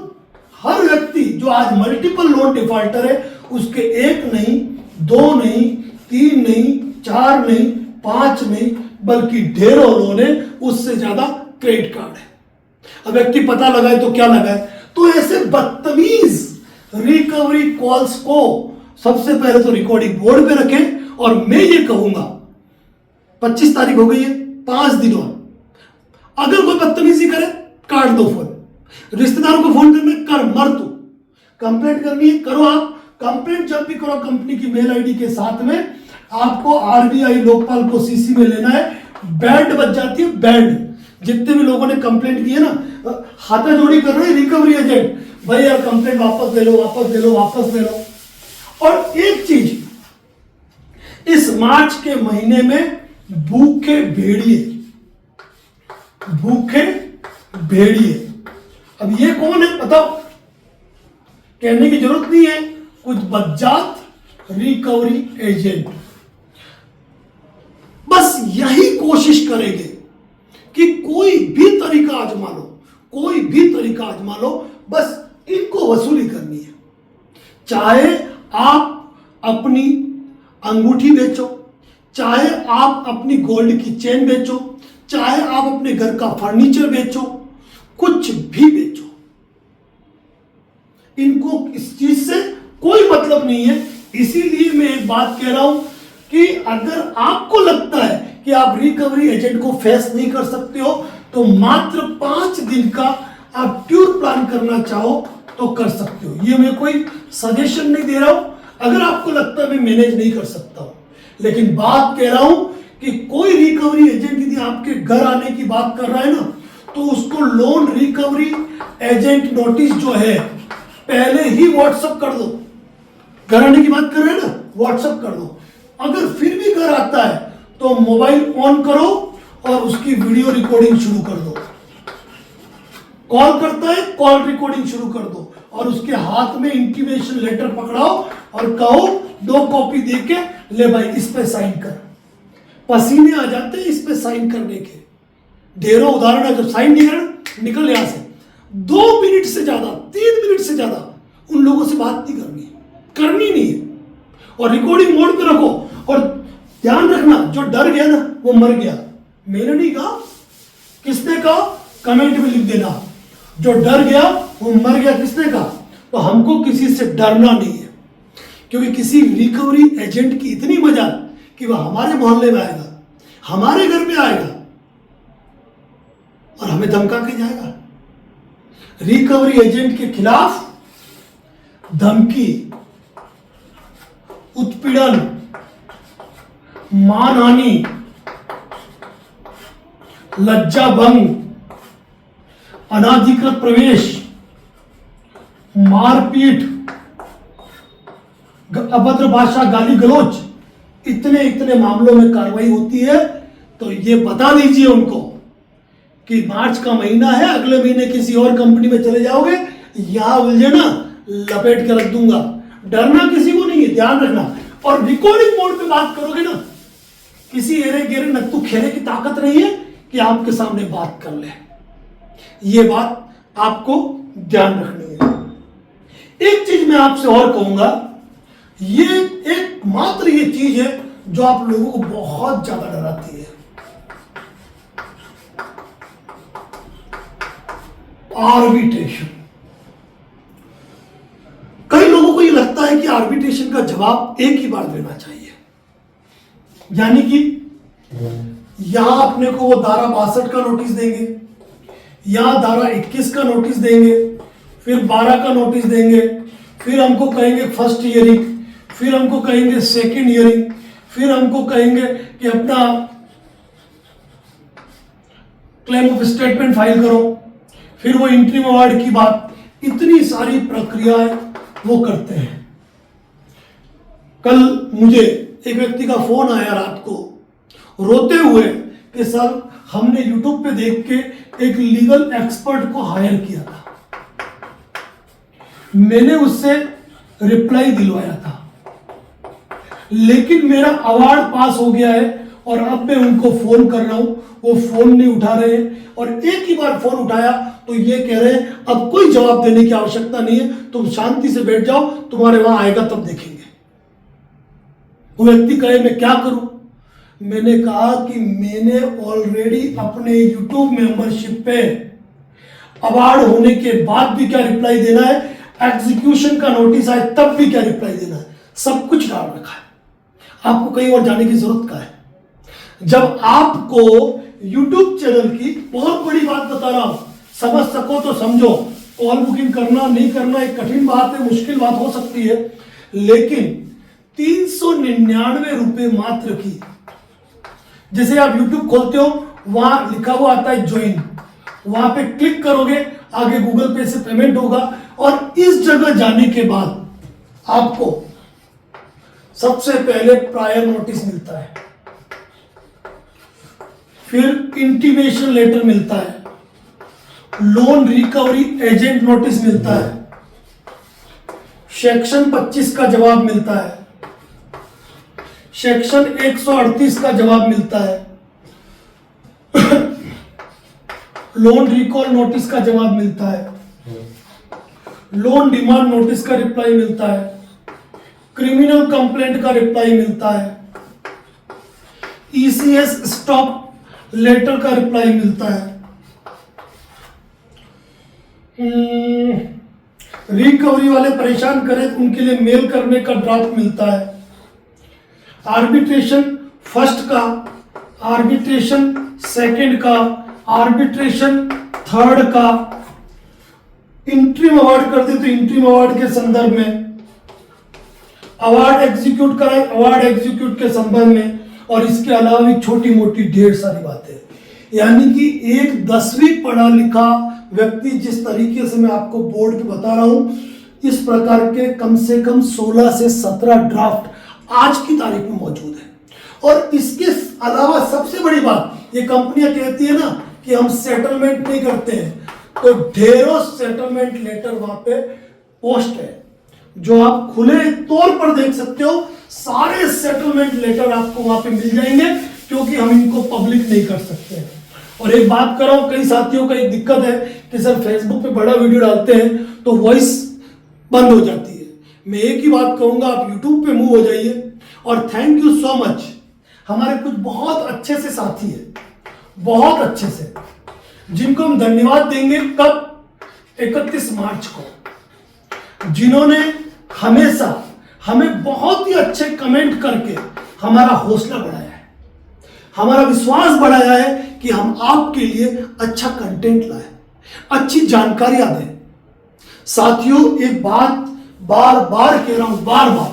[SPEAKER 1] हर व्यक्ति जो आज मल्टीपल लोन डिफॉल्टर है, उसके एक नहीं, दो नहीं, तीन नहीं, चार नहीं, पांच नहीं, बल्कि ढेरों लोन है, उससे ज्यादा क्रेडिट कार्ड है। अब व्यक्ति पता लगाए तो क्या लगाए? तो ऐसे बदतमीज रिकवरी कॉल्स को सबसे पहले तो रिकॉर्डिंग बोर्ड पे रखें। और मैं ये कहूंगा, 25 तारीख हो गई है, 5 दिन और, अगर कोई बदतमीजी करे काट दो फोन। रिश्तेदारों को फोन करने कर, मर तू। कंप्लेंट करनी है करो। आप कंप्लेंट जब भी करो कंपनी की मेल आईडी के साथ में, आपको आरबीआई लोकपाल को सीसी में लेना है। बैंड बच जाती है, बैंड। जितने भी लोगों ने कंप्लेंट की है ना, हाथा जोड़ी कर रहे हैं रिकवरी एजेंट, भाई यार कंप्लेंट वापस ले लो, वापस ले लो, वापस ले लो। और एक चीज, इस मार्च के महीने में भूखे भेड़िए, भूखे भेड़िए, अब ये कौन है बताओ? कहने की जरूरत नहीं है, कुछ बज्जात रिकवरी एजेंट बस यही कोशिश करेंगे कि कोई भी तरीका आजमा लो, कोई भी तरीका आजमा लो, बस इनको वसूली करनी है। चाहे आप अपनी अंगूठी बेचो, चाहे आप अपनी गोल्ड की चेन बेचो, चाहे आप अपने घर का फर्नीचर बेचो, कुछ भी बेचो, इनको इस चीज से कोई मतलब नहीं है। इसीलिए मैं एक बात कह रहा हूं कि अगर आपको लगता है कि आप रिकवरी एजेंट को फेस नहीं कर सकते हो, तो मात्र 5 दिन का आप टूर प्लान करना चाहो तो कर सकते हो। ये मैं कोई सजेशन नहीं दे रहा हूं। अगर आपको लगता है मैं मैनेज नहीं कर सकता हूं, लेकिन बात कह रहा हूं कि कोई रिकवरी एजेंट यदि आपके घर आने की बात कर रहा है ना, तो उसको लोन रिकवरी एजेंट नोटिस जो है पहले ही व्हाट्सएप कर दो। घर आने की बात कर रहे हैं ना, व्हाट्सएप कर दो। अगर फिर भी घर आता है तो मोबाइल ऑन करो और उसकी वीडियो रिकॉर्डिंग शुरू कर दो। कॉल करता है, कॉल रिकॉर्डिंग शुरू कर दो और उसके हाथ में इंटीमेशन लेटर पकड़ाओ और कहो 2 कॉपी देके ले भाई इस पे साइन कर। पसीने आ जाते हैं इस पे साइन करने के, ढेरों उदाहरण है। जब साइन नहीं कर, निकल यहां से। 2 मिनट से ज्यादा, 3 मिनट से ज्यादा उन लोगों से बात नहीं करनी, करनी नहीं है। और रिकॉर्डिंग मोड पे रखो। और ध्यान रखना, जो डर गया ना वो मर गया। मैंने नहीं कहा, किसने कहा? कमेंट में लिख देना, जो डर गया वो मर गया। किसने कहा? तो हमको किसी से डरना नहीं है, क्योंकि किसी रिकवरी एजेंट की इतनी मजा कि वह हमारे मोहल्ले में आएगा, हमारे घर में आएगा और हमें धमका के जाएगा। रिकवरी एजेंट के खिलाफ धमकी, उत्पीड़न, मानहानि, लज्जा भंग, अनाधिकृत प्रवेश, मारपीट, अभद्र भाषा, गाली गलौज, इतने मामलों में कार्रवाई होती है। तो ये बता दीजिए उनको कि मार्च का महीना है, अगले महीने किसी और कंपनी में चले जाओगे, यहां उलझे ना लपेट के रख दूंगा। डरना किसी को नहीं है, ध्यान रखना। और रिकॉर्डिंग मोड पे बात करोगे ना, किसी एरे गेरे नत्तू खेरे की ताकत नहीं है कि आपके सामने बात कर ले। ये बात आपको ध्यान रखनी है। एक चीज मैं आपसे और कहूंगा, ये एकमात्र ये चीज है जो आप लोगों को बहुत ज्यादा डराती है, आर्बिट्रेशन। कई लोगों को ये लगता है कि आर्बिट्रेशन का जवाब एक ही बार देना चाहिए, यानी कि यहां अपने को वो धारा 62 का नोटिस देंगे, यहां धारा 21 का नोटिस देंगे, फिर 12 का नोटिस देंगे, फिर हमको कहेंगे फर्स्ट हियरिंग, फिर हमको कहेंगे सेकंड हियरिंग, फिर हमको कहेंगे कि अपना क्लेम ऑफ स्टेटमेंट फाइल करो, फिर वो इंटरिम अवार्ड की बात। इतनी सारी प्रक्रियाएं वो करते हैं। कल मुझे एक व्यक्ति का फोन आया रात को रोते हुए कि सर हमने यूट्यूब पे देख के एक लीगल एक्सपर्ट को हायर किया था, मैंने उससे रिप्लाई दिलवाया था, लेकिन मेरा अवार्ड पास हो गया है और अब मैं उनको फोन कर रहा हूं, वो फोन नहीं उठा रहे हैं, और एक ही बार फोन उठाया तो ये कह रहे हैं अब कोई जवाब देने की आवश्यकता नहीं है, तुम शांति से बैठ जाओ, तुम्हारे वहां आएगा तब देखेंगे। वो व्यक्ति कहे मैं क्या करूं? मैंने कहा कि मैंने ऑलरेडी अपने YouTube मेंबरशिप पे अवार्ड होने के बाद भी क्या रिप्लाई देना है, एग्जीक्यूशन का नोटिस आए तब भी क्या रिप्लाई देना है, सब कुछ डाल रखा है। आपको कहीं और जाने की जरूरत क्या है? जब आपको YouTube चैनल की बहुत बड़ी बात बता रहा हूं, समझ सको तो समझो, कॉल बुकिंग करना नहीं करना एक कठिन बात है, मुश्किल बात हो सकती है, लेकिन 399 रुपए मात्र की, जैसे आप YouTube खोलते हो वहां लिखा हुआ आता है ज्वाइन, वहां पे क्लिक करोगे, आगे गूगल पे से पेमेंट होगा, और इस जगह जाने के बाद आपको सबसे पहले प्रायर नोटिस मिलता है, फिर इंटीमेशन लेटर मिलता है, लोन रिकवरी एजेंट नोटिस मिलता है, सेक्शन 25 का जवाब मिलता है, सेक्शन 138 का जवाब मिलता है, लोन रिकॉल नोटिस का जवाब मिलता है, लोन डिमांड नोटिस का रिप्लाई मिलता है, क्रिमिनल कंप्लेंट का रिप्लाई मिलता है, ईसीएस स्टॉप लेटर का रिप्लाई मिलता है, रिकवरी वाले परेशान करें तो उनके लिए मेल करने का ड्राफ्ट मिलता है, आर्बिट्रेशन फर्स्ट का, आर्बिट्रेशन सेकंड का, आर्बिट्रेशन थर्ड का, इंट्रीम अवार्ड कर दे तो इंट्रीम अवार्ड के संदर्भ में, अवार्ड एग्जीक्यूट कराए अवार्ड एग्जीक्यूट के संबंध में, और इसके अलावा भी छोटी मोटी ढेर सारी बातें। यानी कि एक 10वीं पढ़ा लिखा व्यक्ति जिस तरीके से मैं आपको बोर्ड पे बता रहा हूं, इस प्रकार के कम से कम 16 से 17 ड्राफ्ट आज की तारीख में मौजूद है। और इसके अलावा सबसे बड़ी बात, ये कंपनियां कहती है ना कि हम सेटलमेंट नहीं करते हैं, तो ढेरों सेटलमेंट लेटर वहां पे पोस्ट है, जो आप खुले तौर पर देख सकते हो। सारे सेटलमेंट लेटर आपको वहां पे मिल जाएंगे, क्योंकि हम इनको पब्लिक नहीं कर सकते। और एक बात कर रहा हूं, कई साथियों का एक दिक्कत है कि सर फेसबुक पे बड़ा वीडियो डालते हैं तो वॉइस बंद हो जाती है। मैं एक ही बात कहूंगा, आप यूट्यूब पे मूव हो जाइए। और थैंक यू सो मच, हमारे कुछ बहुत अच्छे से साथी हैं, बहुत अच्छे से, जिनको हम धन्यवाद देंगे कब, 31 मार्च को, जिन्होंने हमेशा हमें बहुत ही अच्छे कमेंट करके हमारा हौसला बढ़ाया है, हमारा विश्वास बढ़ाया है कि हम आपके लिए अच्छा कंटेंट लाएं, अच्छी जानकारियां दें। साथियों, एक बात बार बार कह रहा हूं, बार बार,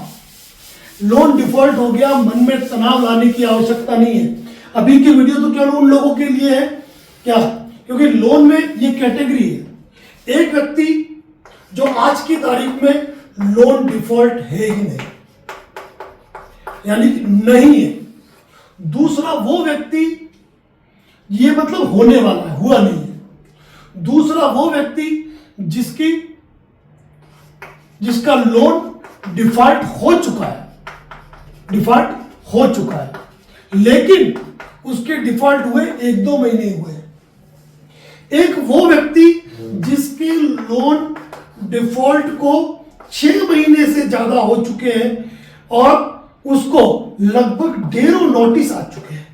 [SPEAKER 1] लोन डिफॉल्ट हो गया, मन में तनाव लाने की आवश्यकता नहीं है। अभी की वीडियो तो केवल उन लोगों के लिए है क्या, क्योंकि लोन में ये कैटेगरी है। एक व्यक्ति जो आज की तारीख में लोन डिफॉल्ट है ही नहीं, यानी कि नहीं है। दूसरा वो व्यक्ति, ये मतलब होने वाला है, हुआ नहीं है। दूसरा वो व्यक्ति जिसका लोन डिफॉल्ट हो चुका है, डिफॉल्ट हो चुका है, लेकिन उसके डिफॉल्ट हुए 1-2 महीने हुए। एक वो व्यक्ति जिसके लोन डिफॉल्ट को 6 महीने से ज्यादा हो चुके हैं और उसको लगभग ढेरों नोटिस आ चुके हैं।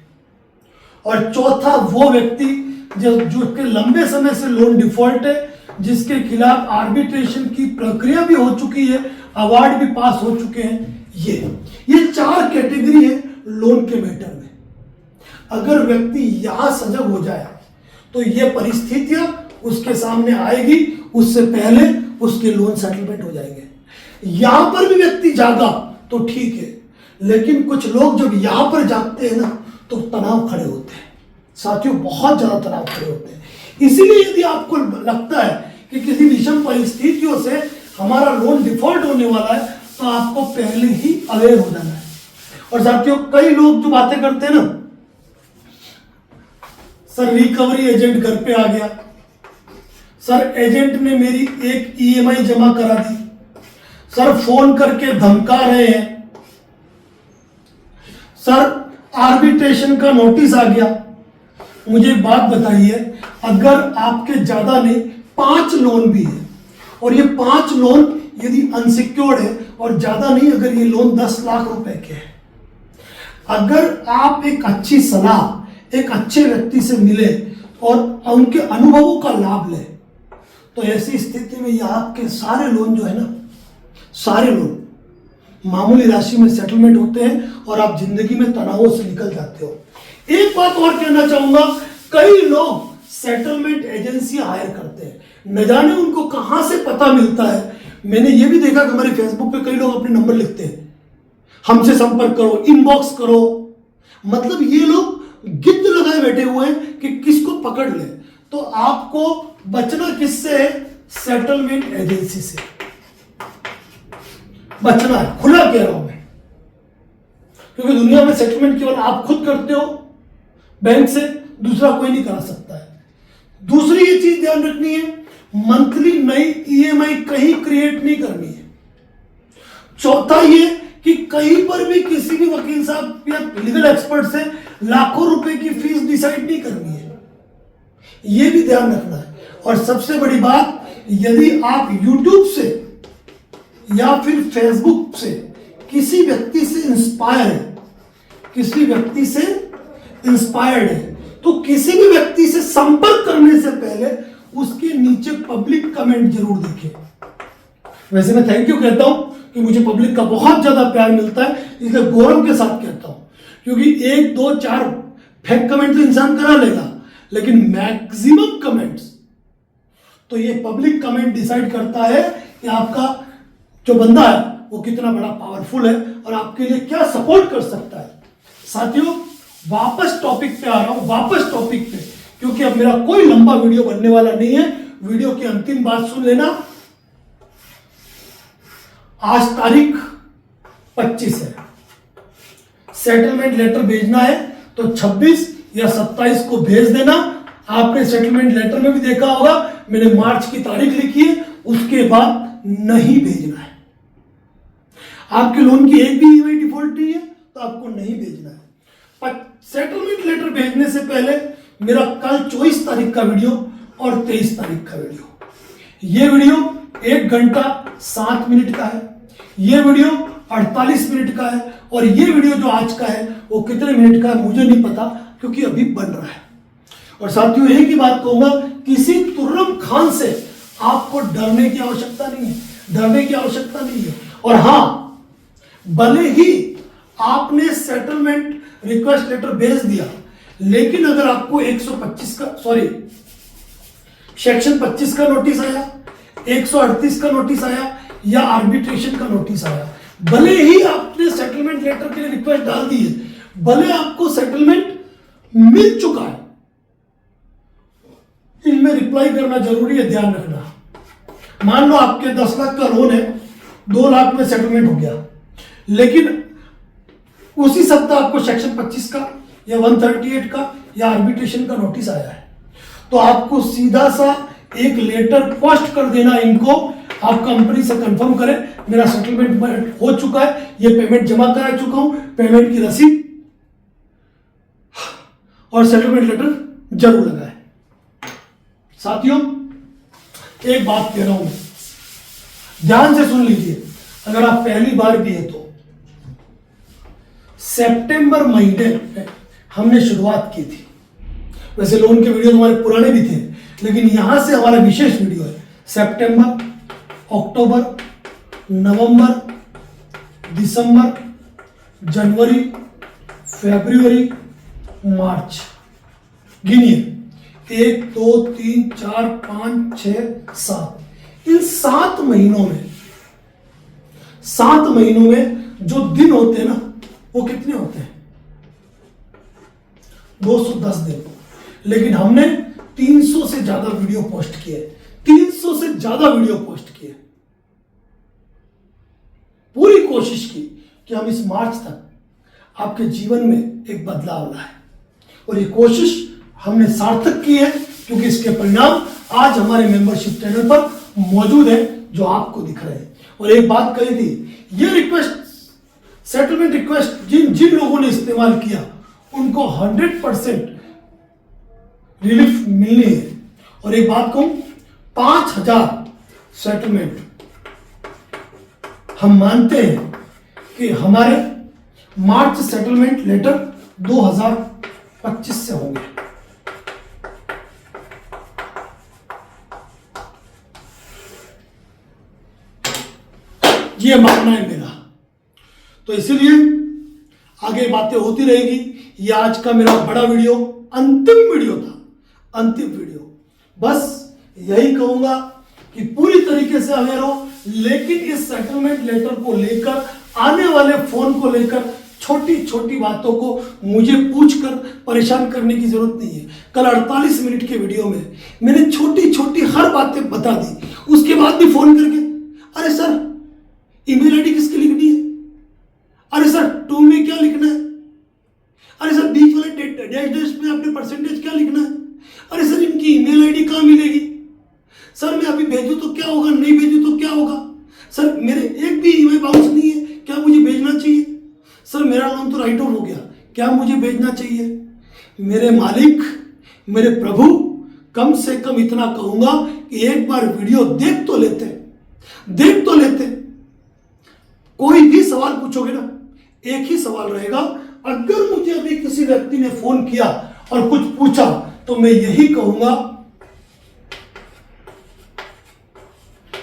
[SPEAKER 1] और चौथा वो व्यक्ति जो के लंबे समय से लोन डिफॉल्ट है, जिसके खिलाफ आर्बिट्रेशन की प्रक्रिया भी हो चुकी है, अवार्ड भी पास हो चुके हैं। ये 4 कैटेगरी है लोन के मैटर में। अगर व्यक्ति यहां सजग हो जाए तो ये परिस्थितियां उसके सामने आएगी, उससे पहले उसके लोन सेटलमेंट हो जाएंगे। यहां पर भी व्यक्ति जागा तो ठीक है, लेकिन कुछ लोग जब यहां पर जागते हैं ना तो तनाव खड़े होते हैं। साथियों, बहुत ज्यादा तनाव खड़े होते हैं। इसीलिए यदि आपको लगता है कि किसी विषम परिस्थितियों से हमारा लोन डिफॉल्ट होने वाला है, तो आपको पहले ही अवेयर हो जाना है। और साथियों, कई लोग जो बातें करते हैं ना, सर रिकवरी एजेंट घर पे आ गया, सर एजेंट ने मेरी एक ईएमआई जमा करा दी, सर फोन करके धमका रहे हैं, सर आर्बिट्रेशन का नोटिस आ गया। मुझे एक बात बताइए, अगर आपके ज्यादा नहीं 5 लोन भी है, और ये 5 लोन यदि अनसिक्योर्ड है और ज्यादा नहीं, अगर ये लोन 10 लाख रुपए के हैं, अगर आप एक अच्छी सलाह एक अच्छे व्यक्ति से मिले और उनके अनुभवों का लाभ ले, तो ऐसी स्थिति में ये आपके सारे लोन जो है ना, सारे लोन मामूली राशि में सेटलमेंट होते हैं और आप जिंदगी में तनावों से निकल जाते हो। एक बात और कहना चाहूंगा, कई लोग सेटलमेंट एजेंसी हायर करते हैं, न जाने उनको कहां से पता मिलता है। मैंने ये भी देखा कि हमारे फेसबुक पे कई लोग अपने नंबर लिखते हैं, हमसे संपर्क करो, इनबॉक्स करो। मतलब ये लोग गिद्ध लगाए बैठे हुए हैं कि किसको पकड़ ले। तो आपको बचना किससे है? सेटलमेंट एजेंसी से बचना है, खुला कह रहा हूं मैं, क्योंकि दुनिया में सेटलमेंट केवल आप खुद करते हो बैंक से, दूसरा कोई नहीं करा सकता है। दूसरी ये चीज ध्यान रखनी है, मंथली नई ईएमआई कहीं क्रिएट नहीं करनी है। चौथा ये कि कहीं पर भी किसी भी वकील साहब या लीगल एक्सपर्ट से लाखों रुपए की फीस डिसाइड नहीं करनी है, ये भी ध्यान रखना है। और सबसे बड़ी बात, यदि आप YouTube से या फिर फेसबुक से किसी व्यक्ति से इंस्पायर है, किसी व्यक्ति से इंस्पायर्ड है, तो किसी भी व्यक्ति से संपर्क करने से पहले उसके नीचे पब्लिक कमेंट जरूर देखें। वैसे मैं थैंक यू कहता हूं कि मुझे पब्लिक का बहुत ज्यादा प्यार मिलता है, इसलिए गौरव के साथ कहता हूं, क्योंकि 1, 2, 4 फेक कमेंट तो इंसान करा लेगा, लेकिन मैक्सिमम कमेंट्स तो ये पब्लिक कमेंट डिसाइड करता है कि आपका जो बंदा है वो कितना बड़ा पावरफुल है और आपके लिए क्या सपोर्ट कर सकता है। साथियों, वापस टॉपिक पे आ रहा हूं, वापस टॉपिक पे, क्योंकि अब मेरा कोई लंबा वीडियो बनने वाला नहीं है। वीडियो की अंतिम बात सुन लेना। आज तारीख 25 है, सेटलमेंट लेटर भेजना है तो 26 या 27 को भेज देना। आपने सेटलमेंट लेटर में भी देखा होगा, मैंने मार्च की तारीख लिखी है, उसके बाद नहीं भेजना है। आपके लोन की एक भी ईएमआई डिफॉल्ट नहीं है तो आपको नहीं भेजना है। पर सेटलमेंट लेटर भेजने से पहले मेरा कल 24 तारीख का वीडियो और 23 तारीख का वीडियो, ये वीडियो 1 घंटा 7 मिनट का है, ये वीडियो 48 मिनट का है, और ये वीडियो जो आज का है वो कितने मिनट का है मुझे नहीं पता, क्योंकि अभी बन रहा है। और साथियों, एक ही बात कहूंगा, किसी तुर्रम खान से आपको डरने की आवश्यकता नहीं है, डरने की आवश्यकता नहीं है। और हां, भले ही आपने सेटलमेंट रिक्वेस्ट लेटर भेज दिया, लेकिन अगर आपको 125 का सेक्शन 25 का नोटिस आया, 138 का नोटिस आया या आर्बिट्रेशन का नोटिस आया, भले ही आपने सेटलमेंट लेटर के लिए रिक्वेस्ट डाल दी है, भले आपको सेटलमेंट मिल चुका है, इनमें रिप्लाई करना जरूरी है, ध्यान रखना। मान लो आपके 10 लाख का लोन है, 2 लाख में सेटलमेंट हो गया, लेकिन उसी सप्ताह आपको सेक्शन 25 का या 138 का या आर्बिट्रेशन का नोटिस आया है, तो आपको सीधा सा एक लेटर पोस्ट कर देना इनको, आप कंपनी से कंफर्म करें मेरा सेटलमेंट हो चुका है, ये पेमेंट जमा करा चुका हूं, पेमेंट की रसीद और सेटलमेंट लेटर जरूर लगाए। साथियों, एक बात कह रहा हूं, ध्यान से सुन लीजिए, अगर आप पहली बार भी है तो सितंबर महीने में हमने शुरुआत की थी। वैसे लोन के वीडियो हमारे पुराने भी थे, लेकिन यहां से हमारा विशेष वीडियो है सितंबर, अक्टूबर, नवंबर, दिसंबर, जनवरी, फरवरी, मार्च। गिनिए, 1, 2, 3, 4, 5, 6, 7। इन 7 महीनों में जो दिन होते हैं ना, वो कितने होते हैं? 210 दिन। लेकिन हमने 300 से ज्यादा वीडियो पोस्ट किए, 300 से ज्यादा वीडियो पोस्ट किए। पूरी कोशिश की कि हम इस मार्च तक आपके जीवन में एक बदलाव लाए, और ये कोशिश हमने सार्थक की है, क्योंकि इसके परिणाम आज हमारे मेंबरशिप चैनल पर मौजूद है जो आपको दिख रहे हैं। और एक बात कही थी, ये रिक्वेस्ट, सेटलमेंट रिक्वेस्ट जिन लोगों ने इस्तेमाल किया उनको 100% रिलीफ मिलनी है। और एक बात कहूं, 5000 सेटलमेंट हम मानते हैं कि हमारे मार्च सेटलमेंट लेटर 2025 से होंगे। ये मानना है मेरा, तो इसीलिए आगे बातें होती रहेगी। ये आज का मेरा बड़ा वीडियो, अंतिम वीडियो था, अंतिम वीडियो। बस यही कहूंगा कि पूरी तरीके से अवेयर हो, लेकिन इस सेटलमेंट लेटर को लेकर, आने वाले फोन को लेकर छोटी छोटी बातों को मुझे पूछकर परेशान करने की जरूरत नहीं है। कल 48 मिनट के वीडियो में मैंने छोटी छोटी हर बातें बता दी, उसके बाद भी फोन करके, अरे सर ईमेल आईडी किसकी लिखनी है, अरे सर टू में क्या लिखना है, अरे सर बीच वाले डैश में अपने परसेंटेज क्या लिखना है, अरे सर इनकी ईमेल आईडी कहाँ मिलेगी, सर मैं अभी भेजूं तो क्या होगा, नहीं भेजूं तो क्या होगा, सर मेरे एक भी ईमेल बाउंस नहीं है, क्या मुझे भेजना चाहिए, सर मेरा नाम तो राइट ऑफ हो गया, क्या मुझे भेजना चाहिए। मेरे मालिक, मेरे प्रभु, कम से कम इतना कहूंगा कि एक बार वीडियो देख तो लेते, देख तो लेते। कोई भी सवाल पूछोगे ना, एक ही सवाल रहेगा। अगर मुझे अभी किसी व्यक्ति ने फोन किया और कुछ पूछा तो मैं यही कहूंगा,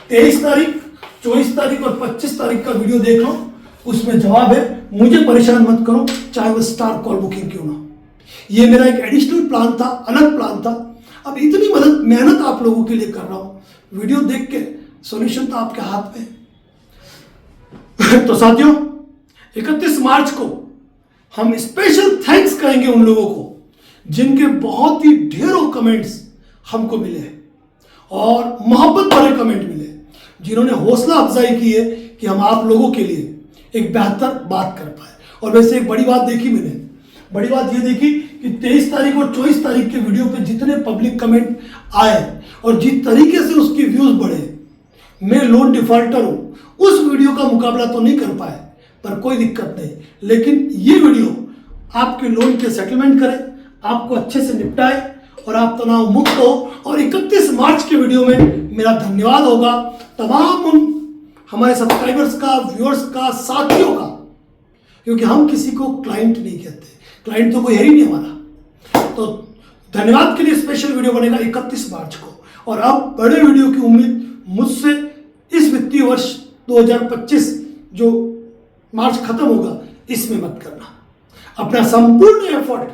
[SPEAKER 1] 23 तारीख, 24 तारीख और 25 तारीख का वीडियो देख लो, उसमें जवाब है। मुझे परेशान मत करो, चाहे वो स्टार कॉल बुकिंग क्यों ना। ये मेरा एक एडिशनल प्लान था, अलग प्लान था। अब इतनी मेहनत आप लोगों के लिए कर रहा हूं, वीडियो देख के सॉल्यूशन तो आपके हाथ में है। तो साथियों, 31 मार्च को हम स्पेशल थैंक्स करेंगे उन लोगों को जिनके बहुत ही ढेरों कमेंट्स हमको मिले और मोहब्बत भरे कमेंट मिले, जिन्होंने हौसला अफजाई की है कि हम आप लोगों के लिए एक बेहतर बात कर पाए। और वैसे एक बड़ी बात देखी मैंने, बड़ी बात ये देखी कि 23 तारीख और 24 तारीख के वीडियो पे जितने पब्लिक कमेंट आए और जिस तरीके से उसके व्यूज बढ़े, मैं लोन डिफॉल्टर हूं, उस वीडियो का मुकाबला तो नहीं कर पाए, पर कोई दिक्कत नहीं। लेकिन ये वीडियो आपके लोन के सेटलमेंट करे, आपको अच्छे से निपटाए और आप तनाव मुक्त हो। और 31 मार्च के वीडियो में मेरा धन्यवाद होगा तमाम उन हमारे सब्सक्राइबर्स का, व्यूअर्स का, साथियों का, क्योंकि हम किसी को क्लाइंट नहीं कहते, क्लाइंट तो कोई है ही नहीं हमारा। तो धन्यवाद के लिए स्पेशल वीडियो बनेगा 31 मार्च को। और अब बड़े वीडियो की उम्मीद मुझसे इस वित्तीय वर्ष 2025 जो मार्च खत्म होगा इसमें मत करना। अपना संपूर्ण एफर्ट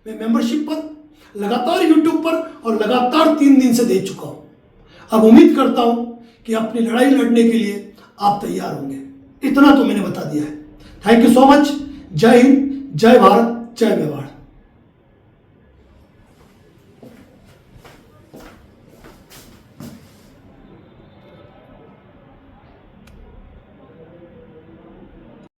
[SPEAKER 1] मैं मेंबरशिप पर, लगातार यूट्यूब पर और लगातार 3 दिन से दे चुका हूं। अब उम्मीद करता हूं कि अपनी लड़ाई लड़ने के लिए आप तैयार होंगे। इतना तो मैंने बता दिया है। Thank you so much. जय हिंद, जय भारत, जय मेवाड़।